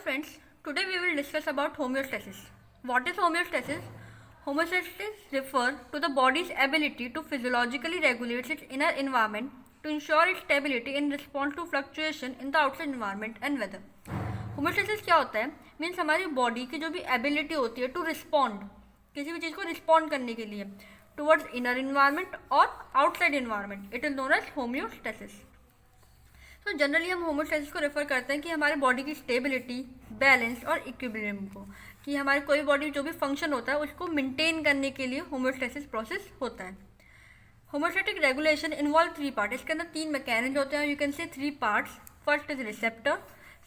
friends, today we will discuss about homeostasis. What is homeostasis? Homeostasis refers to the body's ability to physiologically regulate its inner environment to ensure its stability in response to fluctuation in the outside environment and weather. Homeostasis क्या होता है? Means हमारी body की जो भी ability होती है to respond, किसी भी चीज़ को रिस्पॉन्ड करने के लिए टुवर्ड्स इनर इन्वायरमेंट और outside environment, it is known as homeostasis. तो जनरली हम होमोस्टेसिस को रेफर करते हैं कि हमारे बॉडी की स्टेबिलिटी, बैलेंस और इक्विलिब्रियम को, कि हमारे कोई बॉडी जो भी फंक्शन होता है उसको मेंटेन करने के लिए होमोस्टेसिस प्रोसेस होता है. Homeostatic regulation involve 3 part. इसके अंदर 3 मैकेनिज्म होते हैं. यू कैन से 3 parts. First is receptor,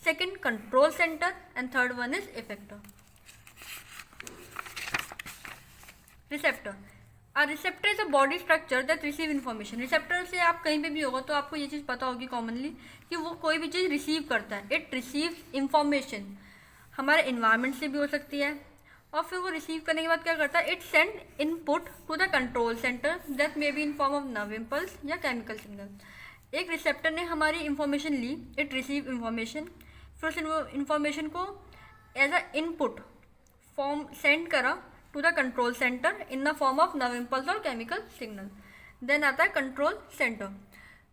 second control centre and third one is effector. Receptor. A receptor is a body structure that receive information. Receptor से आप कहीं पे भी होगा तो आपको ये चीज़ पता होगी कॉमनली कि वो कोई भी चीज़ रिसीव करता है. It receives information. हमारे इन्वायरमेंट से भी हो सकती है और फिर वो रिसीव करने के बाद क्या करता है, it send input to the control centre that may be in form of nerve impulse या केमिकल सिग्नल. एक रिसेप्टर ने हमारी इंफॉर्मेशन ली, इट रिसीव इंफॉर्मेशन, फिर उस इंफॉर्मेशन को as a input form send करा to the control center in the form of nerve impulse और chemical signal. Then आता है control center.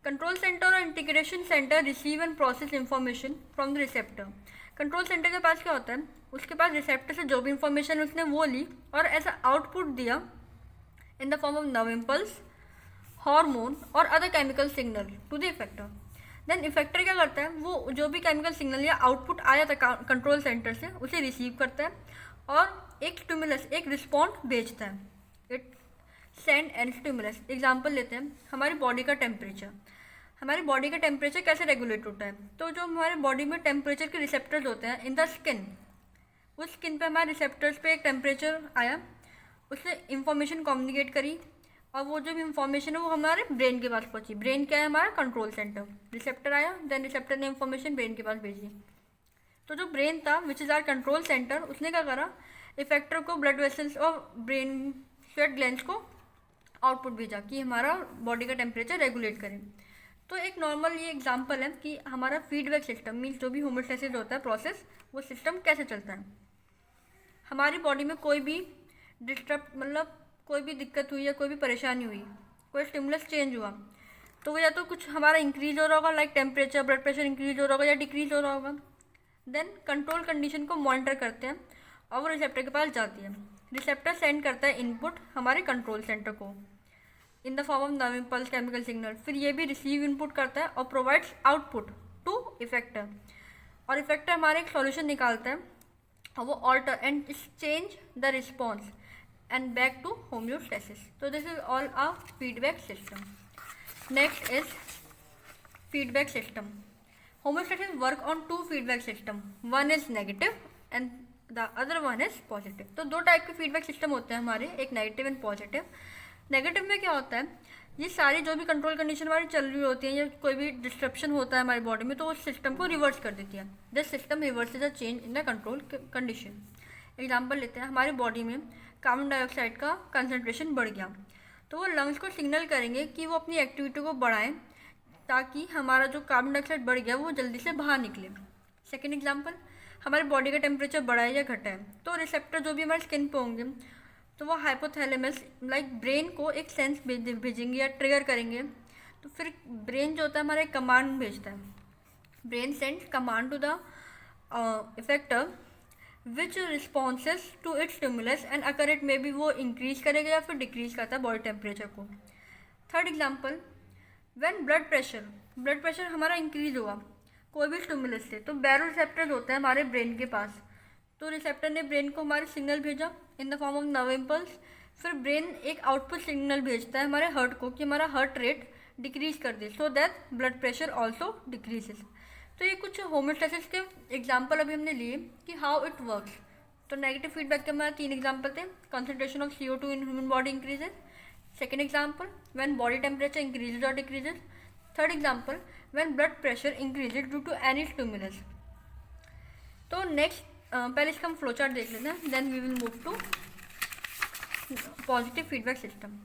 Control center और integration center receive and process information from the receptor. Control center के पास क्या होता है, उसके पास receptor से जो भी information उसने वो ली और ऐसा output दिया in the form of nerve impulse, hormone और other chemical signal to the effector. Then effector क्या करता है, वो जो भी chemical signal या output आया था control center से उसे receive करता है और एक स्टिमुलस, एक रिस्पॉन्ड भेजता है. It send and stimulus. Example लेते हैं, हमारी बॉडी का टेम्परेचर. हमारी बॉडी का टेम्परेचर कैसे रेगुलेट होता है, तो जो हमारे बॉडी में टेम्परेचर के रिसेप्टर्स होते हैं इन द स्किन, उस स्किन पे हमारे रिसेप्टर्स पे एक टेम्परेचर आया, उसने इंफॉर्मेशन कम्युनिकेट करी और वो जो भी इंफॉर्मेशन है वो हमारे ब्रेन के पास पहुंची. ब्रेन क्या है, हमारा कंट्रोल सेंटर. रिसेप्टर आया, देन रिसेप्टर ने इंफॉर्मेशन ब्रेन के पास भेजी. तो जो ब्रेन था which is our control centre, उसने क्या करा, इफेक्टर को ब्लड वेसल्स और ब्रेन स्वेट ग्लैंड्स को आउटपुट भेजा कि हमारा बॉडी का टेम्परेचर रेगुलेट करें. तो एक नॉर्मल ये एग्जांपल है कि हमारा फीडबैक सिस्टम मीन्स जो भी होमोस्टेसिस होता है प्रोसेस, वो सिस्टम कैसे चलता है. हमारी बॉडी में कोई भी डिस्टर्ब, मतलब कोई भी दिक्कत हुई या कोई भी परेशानी हुई, कोई स्टिमुलस चेंज हुआ, तो वो या तो कुछ हमारा इंक्रीज हो रहा होगा, like temperature, blood pressure increase हो रहा होगा या डिक्रीज हो रहा होगा. देन कंट्रोल कंडीशन को मॉनिटर करते हैं और वो रिसेप्टर के पास जाती है. रिसेप्टर सेंड करता है इनपुट हमारे कंट्रोल सेंटर को in the form of nerve impulse, chemical signal. फिर ये भी रिसीव इनपुट करता है और प्रोवाइड्स आउटपुट टू इफेक्टर, और इफेक्टर हमारे एक सॉल्यूशन निकालता है और वो alter and change the response and back to homeostasis. तो this is all a feedback system. Next is feedback system. Homeostasis work on 2 feedback system. One is negative and the other one is positive. तो 2 type के feedback system होते हैं हमारे, एक negative and positive. Negative में क्या होता है, ये सारी जो भी कंट्रोल कंडीशन हमारी चल रही होती है या कोई भी डिस्ट्रप्शन होता है हमारी बॉडी में, तो उस सिस्टम को रिवर्स कर देती है. This system reverse is a change in the control condition. Example लेते हैं, हमारी बॉडी में कार्बन डाइऑक्साइड का कंसनट्रेशन बढ़ गया, तो वो लंग्स को सिग्नल करेंगे कि वो अपनी एक्टिविटी को बढ़ाएं ताकि हमारा जो कार्बन डाइऑक्साइड बढ़ गया वो जल्दी से बाहर निकले. सेकेंड एग्जांपल, हमारी बॉडी का टेम्परेचर बढ़ा है या घटा है, तो रिसेप्टर जो भी हमारे स्किन पे होंगे तो वो हाइपोथैलेमस लाइक ब्रेन को एक सेंस भेजेंगे या ट्रिगर करेंगे. तो फिर ब्रेन जो होता है हमारा एक कमांड भेजता है. Brain sends command to the effector which responses to its stimulus and अगर इट मे बी वो इंक्रीज करेगा या फिर डिक्रीज करता है बॉडी टेम्परेचर को. Third example, when blood pressure हमारा इंक्रीज हुआ कोई भी स्टिमुलस से, तो बैरो रिसेप्टर्स होते हैं हमारे ब्रेन के पास. तो रिसेप्टर ने ब्रेन को हमारे सिग्नल भेजा in the form of nerve impulse. फिर ब्रेन एक आउटपुट सिग्नल भेजता है हमारे हार्ट को कि हमारा हार्ट रेट डिक्रीज कर दे, so that blood pressure also decreases. तो ये कुछ होमोस्टेसिस के एग्जाम्पल अभी हमने लिए कि हाउ इट वर्क्स. तो नेगेटिव फीडबैक के हमारे 3 एग्जाम्पल थे. Concentration of CO2 in human body increases. Second example, when body temperature increases or decreases. Third example, when blood pressure increases due to any stimulus. तो next पहले इसका हम flow chart देख लेते हैं, then we will move to positive feedback system.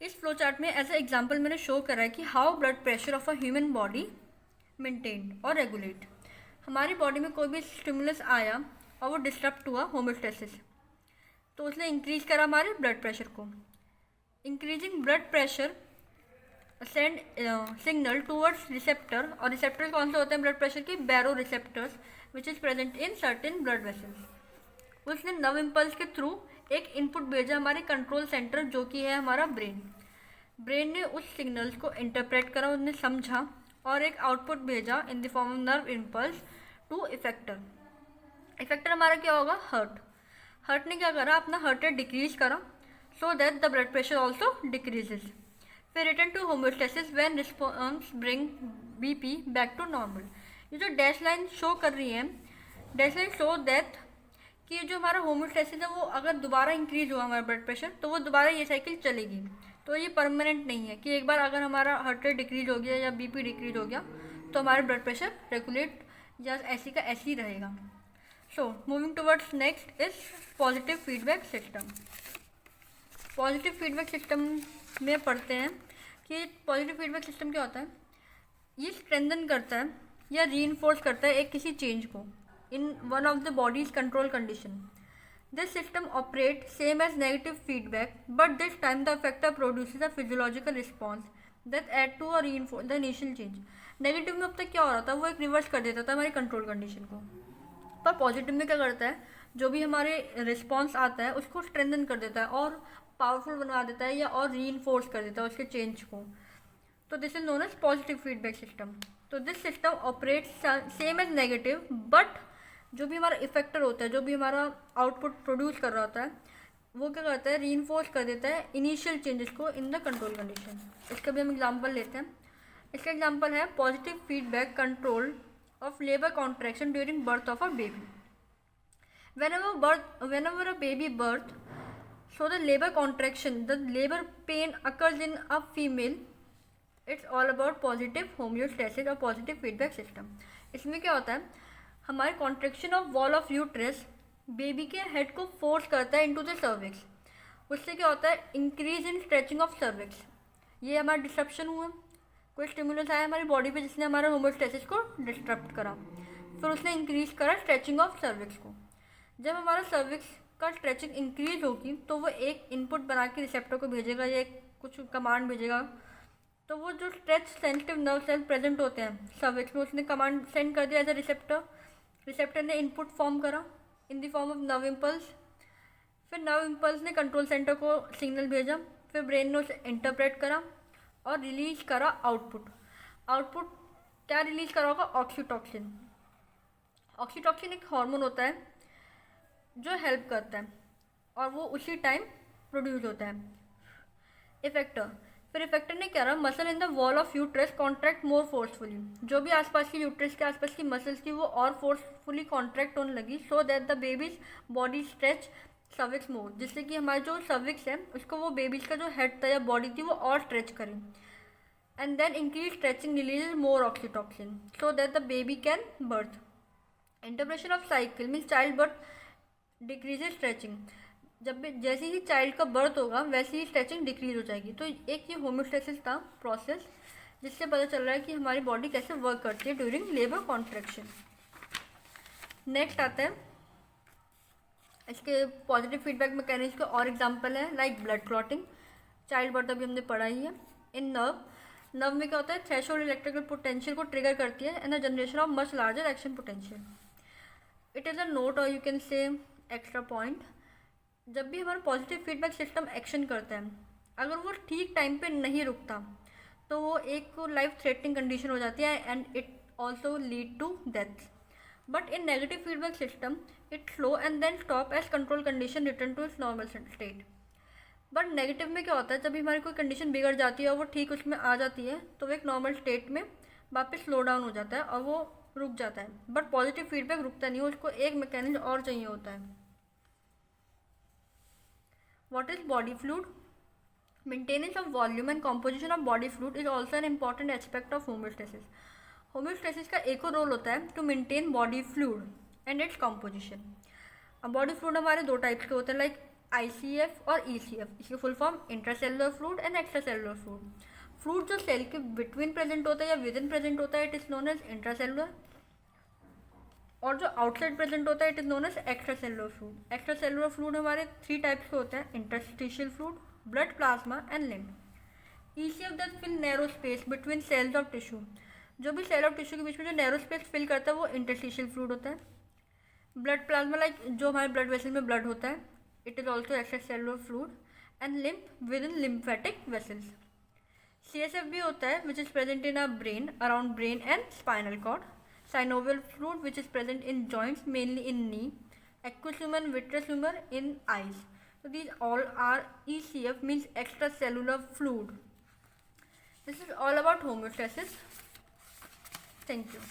इस flow chart में as a example मैंने शो करा है कि how blood pressure of a human body maintained और रेगुलेट. हमारी बॉडी में कोई भी स्टिमुलस आया और वो डिस्टर्ब हुआ होम्योस्टेसिस, तो उसने इंक्रीज करा हमारे ब्लड प्रेशर को। Increasing blood pressure send signal towards receptor, और रिसेप्टर कौन से होते हैं ब्लड प्रेशर की? Baroreceptors which is present in certain blood vessels. उसने नर्व इम्पल्स के थ्रू एक इनपुट भेजा हमारे कंट्रोल सेंटर, जो कि है हमारा ब्रेन। ब्रेन ने उस सिग्नल्स को इंटरप्रेट करा, उसने समझा और एक आउटपुट भेजा in the form of nerve impulse to effector. Effector हमारा क्या होगा? हार्ट। हार्ट ने क्या करा? अपना हार्ट रेट डिक्रीज करा, so that the blood pressure also decreases. फिर return to homeostasis when response bring BP back to normal. ये जो डैश लाइन शो कर रही है, डैश लाइन शो दैट कि जो हमारा होम्योस्टेसिस है वो अगर दोबारा इंक्रीज हुआ हमारा ब्लड प्रेशर, तो वो दोबारा ये साइकिल चलेगी। तो ये परमानेंट नहीं है कि एक बार अगर हमारा हार्ट रेट डिक्रीज हो गया या बीपी डिक्रीज हो गया तो हमारा ब्लड प्रेशर रेगुलेट या ऐसी का ऐसे ही रहेगा। So moving towards next is positive feedback system. Positive feedback system में पढ़ते हैं कि पॉजिटिव फीडबैक सिस्टम क्या होता है। ये स्ट्रेंथन करता है या रीइंफोर्स करता है एक किसी चेंज को in one of the body's control condition. This system operate same as negative feedback, but this time the effector produces a physiological response that add to और reinforce the initial change. Negative में अब तक क्या हो रहा था? वो एक रिवर्स कर देता था हमारी कंट्रोल कंडीशन को। पर पॉजिटिव में क्या करता है? जो भी हमारे रिस्पॉन्स आता है उसको स्ट्रेंथन कर देता है और पावरफुल बनवा देता है या और रीइंफोर्स कर देता है उसके चेंज को। तो this is known as positive feedback system. तो this system operates same as negative, but जो भी हमारा इफेक्टर होता है, जो भी हमारा आउटपुट प्रोड्यूस कर रहा होता है, वो क्या करता है? रीइंफोर्स कर देता है इनिशियल चेंजेस को इन द कंट्रोल कंडीशन। इसका भी हम एग्जांपल लेते हैं। इसका एग्जांपल है positive feedback control of labour contraction during birth of a baby. whenever a baby birth, so the labor contraction, the labor pain occurs in a female. It's all about positive homeostasis और positive feedback system। इसमें क्या होता है? हमारे contraction of wall of uterus baby के head को force करता है इनटू द सर्विक्स। उससे क्या होता है? Increase in stretching of cervix. ये हमारा डिस्ट्रप्शन हुआ, कोई स्टिमुलस आया हमारी बॉडी पे जिसने हमारे होमोस्टेसिस को डिस्टर्ब करा, फिर उसने इंक्रीज करा स्ट्रेचिंग ऑफ सर्विक्स को। जब हमारा सर्विक्स का स्ट्रेचिंग इंक्रीज होगी तो वो एक इनपुट बना के रिसेप्टर को भेजेगा या एक कुछ कमांड भेजेगा। तो वो जो stretch sensitive nerve cell present होते हैं सर्विक्स में, उसने कमांड सेंड कर दिया एज अ रिसेप्टर। रिसेप्टर ने इनपुट फॉर्म करा in the form of nerve impulse. फिर नर्व इम्पल्स ने कंट्रोल सेंटर को सिग्नल भेजा, फिर ब्रेन ने उसे इंटरप्रेट करा और रिलीज करा आउटपुट। आउटपुट क्या रिलीज करा होगा? ऑक्सीटॉक्सिन। ऑक्सीटॉक्सिन एक हार्मोन होता है जो हेल्प करता है और वो उसी टाइम प्रोड्यूस होता है। इफेक्टर, फिर इफेक्टर ने क्या रहा? Muscle in the wall of uterus contract more forcefully. जो भी आसपास की यूट्रस के आसपास की मसल्स थी वो और फोर्सफुली कॉन्ट्रैक्ट होने लगी, so that the baby's body stretch cervix more, जिससे कि हमारा जो सर्विक्स है उसको वो बेबीज का जो हेड था या बॉडी थी वो और स्ट्रेच करें। And then increase stretching release more oxytocin so that the baby can birth. Interruption of cycle means child birth decreases stretching. जब भी जैसे ही चाइल्ड का बर्थ होगा वैसे ही स्ट्रेचिंग डिक्रीज हो जाएगी। तो एक ये होम्योस्टेसिस था प्रोसेस जिससे पता चल रहा है कि हमारी बॉडी कैसे वर्क करती है ड्यूरिंग लेबर कॉन्ट्रैक्शन। नेक्स्ट आता है इसके पॉजिटिव फीडबैक मैकेनिज्म के और एग्जांपल है like blood clotting. Child birth अभी हमने पढ़ा ही है। इन नर्व में क्या होता है? थ्रेशोल्ड इलेक्ट्रिकल पोटेंशियल को ट्रिगर करती है and the generation of much larger action potential. It is a note और you can say extra point. जब भी हमारा पॉजिटिव फीडबैक सिस्टम एक्शन करता है, अगर वो ठीक टाइम पे नहीं रुकता तो वो एक लाइफ थ्रेटनिंग कंडीशन हो जाती है and it also lead to death. But in negative feedback system it slow and then stop as control condition return to its normal state. But negative में क्या होता है? जब हमारी कोई कंडीशन बिगड़ जाती है और वो ठीक उसमें आ जाती है तो वो एक नॉर्मल स्टेट में वापस स्लो डाउन हो जाता है और वो रुक जाता है। बट पॉजिटिव फीडबैक रुकता नहीं, उसको एक मैकेनिज्म और चाहिए होता है। What is body fluid? Maintenance of volume and composition of body fluid is also an important aspect of homeostasis. Homeostasis का एक और रोल होता है to maintain body fluid and its composition. अब बॉडी फ्लूइड हमारे दो टाइप्स के होते हैं लाइक ICF और ECF। इसकी full form intracellular fluid and extracellular fluid. Fluid जो सेल के बिटवीन प्रेजेंट होता है या विद इन प्रेजेंट होता है it is known as intracellular. और जो आउटसाइड प्रेजेंट होता है it is known as extra cellular fluid. Extra cellular fluid हमारे 3 टाइप्स के होते हैं, interstitial fluid, blood plasma and lymph. ECF that fill narrow space between cells of tissue. जो भी सेल ऑफ टिश्यू के बीच में जो नैरो स्पेस फिल करता है वो इंटरस्टिशियल फ्लूइड होता है। ब्लड प्लाज्मा लाइक जो हमारे ब्लड वेसल में ब्लड होता है, it is also extra cellular fluid. And lymph with in lymphatic vessels. CSF भी होता है which is present in our brain, around brain and spinal cord. Synovial fluid which is present in joints, mainly in knee. Aqueous humor and vitreous humor in eyes. So these all are ECF, means extracellular fluid. This is all about homeostasis. Thank you.